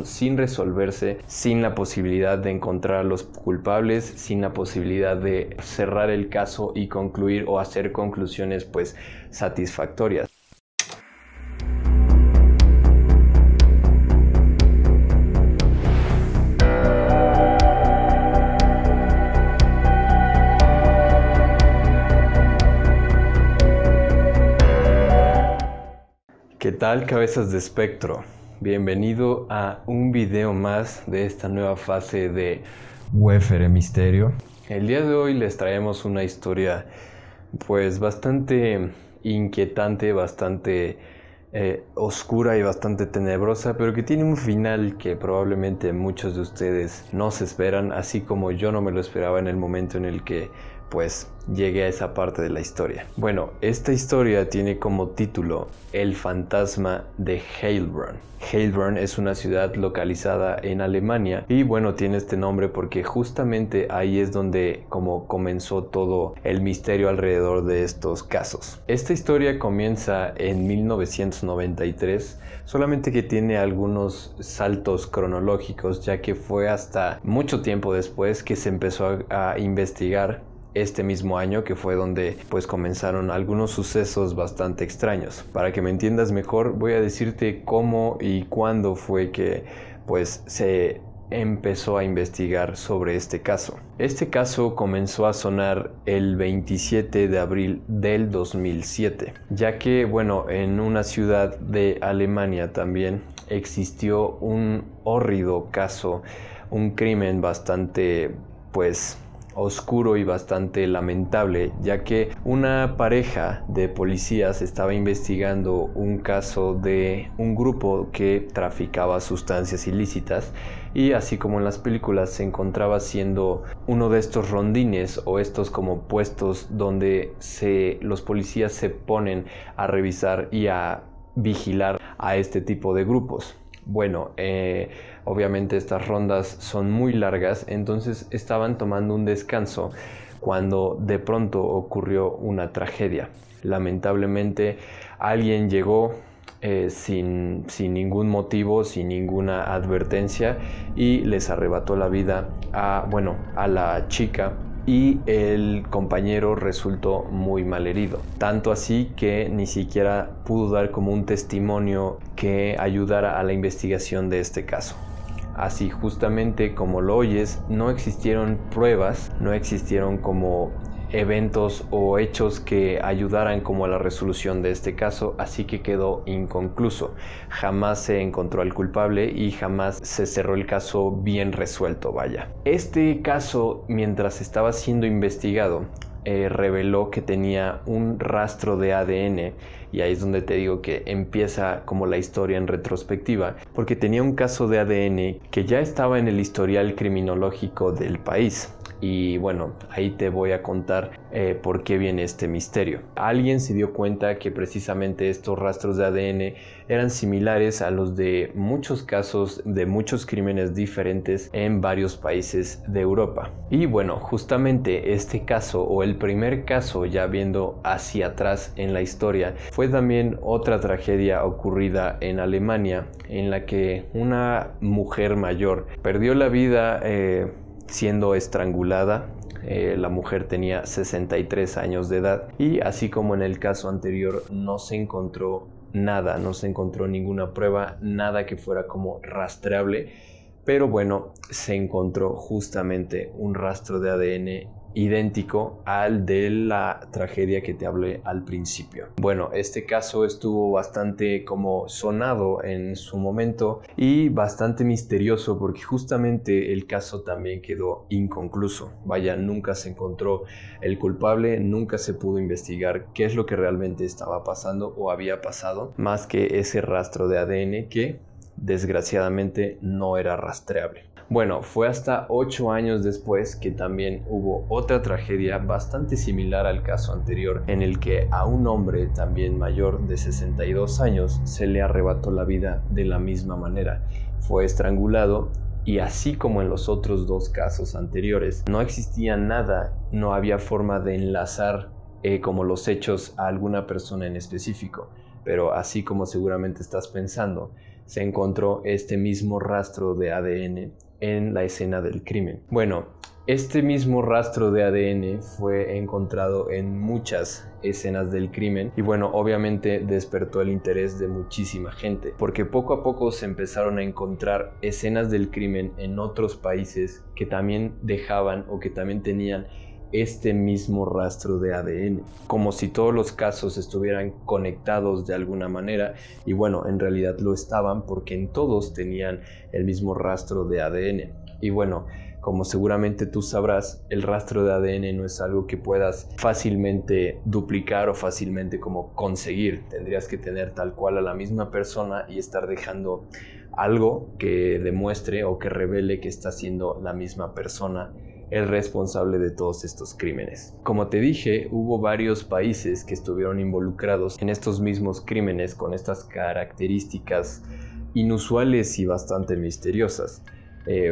sin resolverse, sin la posibilidad de encontrar a los culpables, sin la posibilidad de cerrar el caso y concluir o hacer conclusiones pues satisfactorias. ¿Qué tal, cabezas de espectro? Bienvenido a un video más de esta nueva fase de UFR Misterio. El día de hoy les traemos una historia pues bastante inquietante, bastante oscura y bastante tenebrosa, pero que tiene un final que probablemente muchos de ustedes no se esperan, así como yo no me lo esperaba en el momento en el que pues llegué a esa parte de la historia. Bueno, esta historia tiene como título El fantasma de Heilbronn. Heilbronn es una ciudad localizada en Alemania y bueno, tiene este nombre porque justamente ahí es donde como comenzó todo el misterio alrededor de estos casos. Esta historia comienza en 1993, solamente que tiene algunos saltos cronológicos, ya que fue hasta mucho tiempo después que se empezó a investigar este mismo año, que fue donde pues comenzaron algunos sucesos bastante extraños. Para que me entiendas mejor, voy a decirte cómo y cuándo fue que pues se empezó a investigar sobre este caso. Este caso comenzó a sonar el 27 de abril del 2007, ya que bueno, en una ciudad de Alemania también existió un hórrido caso, un crimen bastante pues oscuro y bastante lamentable, ya que una pareja de policías estaba investigando un caso de un grupo que traficaba sustancias ilícitas y así como en las películas se encontraba siendo uno de estos rondines o estos como puestos donde los policías se ponen a revisar y a vigilar a este tipo de grupos. Bueno, obviamente estas rondas son muy largas, entonces estaban tomando un descanso cuando de pronto ocurrió una tragedia. Lamentablemente alguien llegó sin ningún motivo, sin ninguna advertencia y les arrebató la vida a la chica. Y el compañero resultó muy mal herido, tanto así que ni siquiera pudo dar como un testimonio que ayudara a la investigación de este caso. Así justamente como lo oyes, no existieron pruebas, no existieron como eventos o hechos que ayudaran como a la resolución de este caso, así que quedó inconcluso. Jamás se encontró al culpable y jamás se cerró el caso bien resuelto, vaya. Este caso, mientras estaba siendo investigado, reveló que tenía un rastro de ADN, y ahí es donde te digo que empieza como la historia en retrospectiva, porque tenía un caso de ADN que ya estaba en el historial criminológico del país. Y bueno, ahí te voy a contar por qué viene este misterio. Alguien se dio cuenta que precisamente estos rastros de ADN eran similares a los de muchos casos de muchos crímenes diferentes en varios países de Europa. Y bueno, justamente este caso, o el primer caso ya viendo hacia atrás en la historia, fue también otra tragedia ocurrida en Alemania, en la que una mujer mayor perdió la vida siendo estrangulada. La mujer tenía 63 años de edad y así como en el caso anterior no se encontró nada, no se encontró ninguna prueba, nada que fuera como rastreable, pero bueno, se encontró justamente un rastro de ADN idéntico al de la tragedia que te hablé al principio. Bueno, este caso estuvo bastante como sonado en su momento y bastante misterioso porque justamente el caso también quedó inconcluso. Vaya, nunca se encontró el culpable, nunca se pudo investigar qué es lo que realmente estaba pasando o había pasado, más que ese rastro de ADN que desgraciadamente no era rastreable. Bueno, fue hasta 8 años después que también hubo otra tragedia bastante similar al caso anterior, en el que a un hombre también mayor de 62 años se le arrebató la vida de la misma manera. Fue estrangulado y así como en los otros dos casos anteriores, no existía nada, no había forma de enlazar como los hechos a alguna persona en específico. Pero así como seguramente estás pensando, se encontró este mismo rastro de ADN en la escena del crimen. Bueno, este mismo rastro de ADN fue encontrado en muchas escenas del crimen y bueno, obviamente despertó el interés de muchísima gente, porque poco a poco se empezaron a encontrar escenas del crimen en otros países que también dejaban o que también tenían este mismo rastro de ADN, como si todos los casos estuvieran conectados de alguna manera, y bueno, en realidad lo estaban porque en todos tenían el mismo rastro de ADN. Y bueno, como seguramente tú sabrás, el rastro de ADN no es algo que puedas fácilmente duplicar o fácilmente como conseguir. Tendrías que tener tal cual a la misma persona y estar dejando algo que demuestre o que revele que está siendo la misma persona el responsable de todos estos crímenes. Como te dije, hubo varios países que estuvieron involucrados en estos mismos crímenes con estas características inusuales y bastante misteriosas.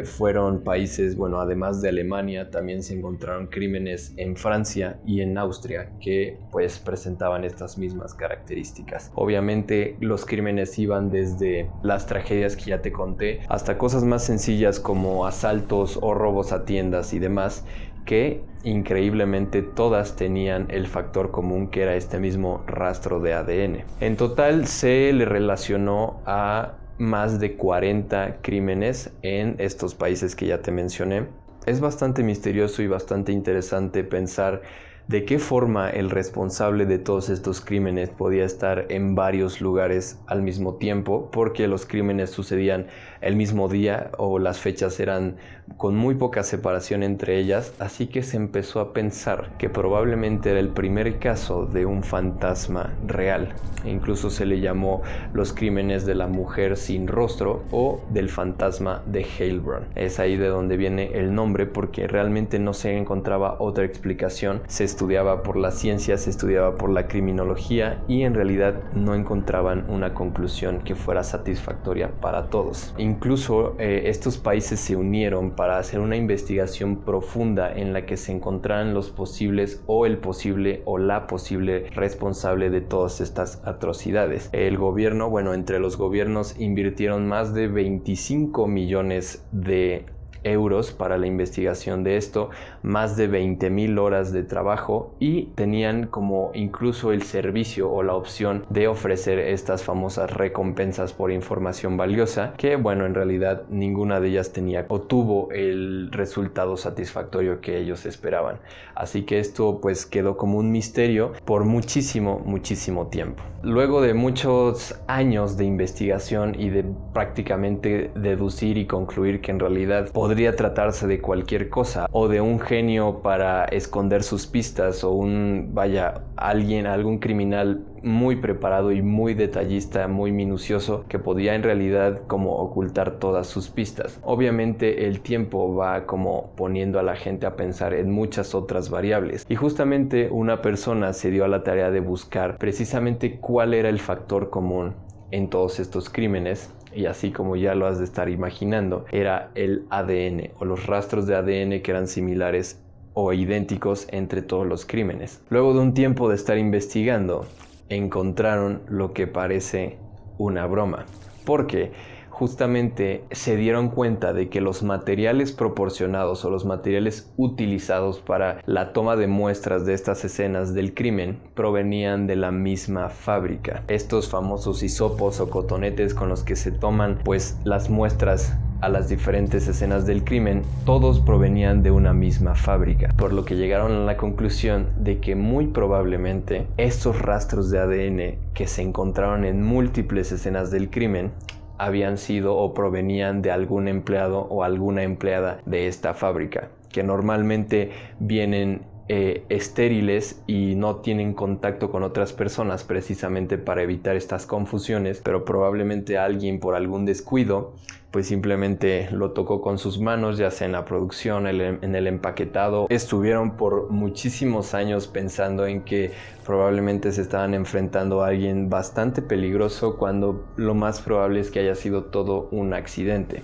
Fueron países, bueno, además de Alemania, también se encontraron crímenes en Francia y en Austria que pues presentaban estas mismas características. Obviamente los crímenes iban desde las tragedias que ya te conté hasta cosas más sencillas como asaltos o robos a tiendas y demás, que increíblemente todas tenían el factor común que era este mismo rastro de ADN. En total se le relacionó a más de 40 crímenes en estos países que ya te mencioné. Es bastante misterioso y bastante interesante pensar de qué forma el responsable de todos estos crímenes podía estar en varios lugares al mismo tiempo, porque los crímenes sucedían el mismo día o las fechas eran con muy poca separación entre ellas, así que se empezó a pensar que probablemente era el primer caso de un fantasma real. Incluso se le llamó los crímenes de la mujer sin rostro o del fantasma de Heilbronn. Es ahí de donde viene el nombre, porque realmente no se encontraba otra explicación. Se estudiaba por la ciencia, se estudiaba por la criminología y en realidad no encontraban una conclusión que fuera satisfactoria para todos. Incluso estos países se unieron para hacer una investigación profunda en la que se encontraran los posibles o el posible o la posible responsable de todas estas atrocidades. El gobierno, bueno, entre los gobiernos invirtieron más de 25 millones de euros para la investigación de esto, más de 20,000 horas de trabajo, y tenían como incluso el servicio o la opción de ofrecer estas famosas recompensas por información valiosa, que bueno, en realidad ninguna de ellas tenía o tuvo el resultado satisfactorio que ellos esperaban. Así que esto pues quedó como un misterio por muchísimo tiempo. Luego de muchos años de investigación y de prácticamente deducir y concluir que en realidad podría tratarse de cualquier cosa o de un genio para esconder sus pistas o algún criminal muy preparado y muy detallista, muy minucioso, que podía en realidad como ocultar todas sus pistas. Obviamente el tiempo va como poniendo a la gente a pensar en muchas otras variables, y justamente una persona se dio a la tarea de buscar precisamente cuál era el factor común en todos estos crímenes, y así como ya lo has de estar imaginando, era el ADN o los rastros de ADN que eran similares o idénticos entre todos los crímenes. Luego de un tiempo de estar investigando, encontraron lo que parece una broma, porque justamente se dieron cuenta de que los materiales proporcionados o los materiales utilizados para la toma de muestras de estas escenas del crimen provenían de la misma fábrica. Estos famosos hisopos o cotonetes con los que se toman pues las muestras a las diferentes escenas del crimen, todos provenían de una misma fábrica, por lo que llegaron a la conclusión de que muy probablemente estos rastros de ADN que se encontraron en múltiples escenas del crimen habían sido o provenían de algún empleado o alguna empleada de esta fábrica, que normalmente vienen estériles y no tienen contacto con otras personas precisamente para evitar estas confusiones, pero probablemente alguien por algún descuido pues simplemente lo tocó con sus manos, ya sea en la producción, en el empaquetado. Estuvieron por muchísimos años pensando en que probablemente se estaban enfrentando a alguien bastante peligroso, cuando lo más probable es que haya sido todo un accidente.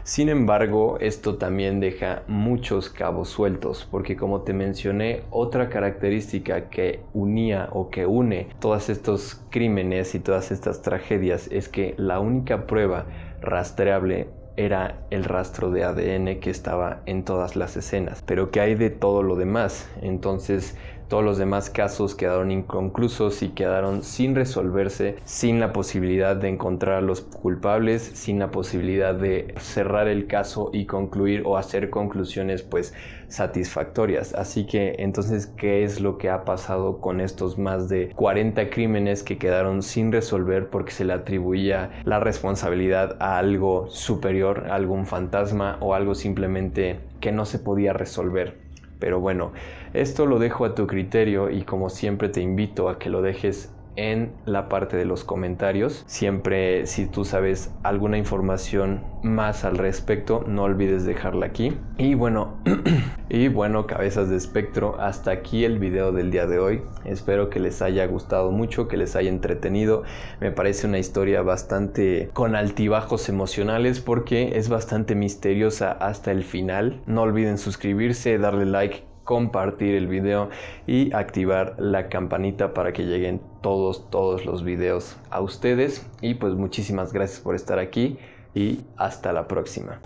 Sin embargo, esto también deja muchos cabos sueltos, porque como te mencioné, otra característica que unía o que une todos estos crímenes y todas estas tragedias es que la única prueba rastreable era el rastro de ADN que estaba en todas las escenas. Pero ¿qué hay de todo lo demás? Entonces, todos los demás casos quedaron inconclusos y quedaron sin resolverse, sin la posibilidad de encontrar a los culpables, sin la posibilidad de cerrar el caso y concluir o hacer conclusiones pues satisfactorias. Así que entonces, ¿qué es lo que ha pasado con estos más de 40 crímenes que quedaron sin resolver porque se le atribuía la responsabilidad a algo superior, a algún fantasma o algo simplemente que no se podía resolver? Pero bueno, esto lo dejo a tu criterio y como siempre te invito a que lo dejes en la parte de los comentarios. Siempre, si tú sabes alguna información más al respecto, no olvides dejarla aquí. Y bueno, cabezas de espectro, hasta aquí el video del día de hoy. Espero que les haya gustado mucho, que les haya entretenido. Me parece una historia bastante con altibajos emocionales porque es bastante misteriosa hasta el final. No olviden suscribirse, darle like, compartir el video y activar la campanita para que lleguen todos los videos a ustedes. Y pues muchísimas gracias por estar aquí y hasta la próxima.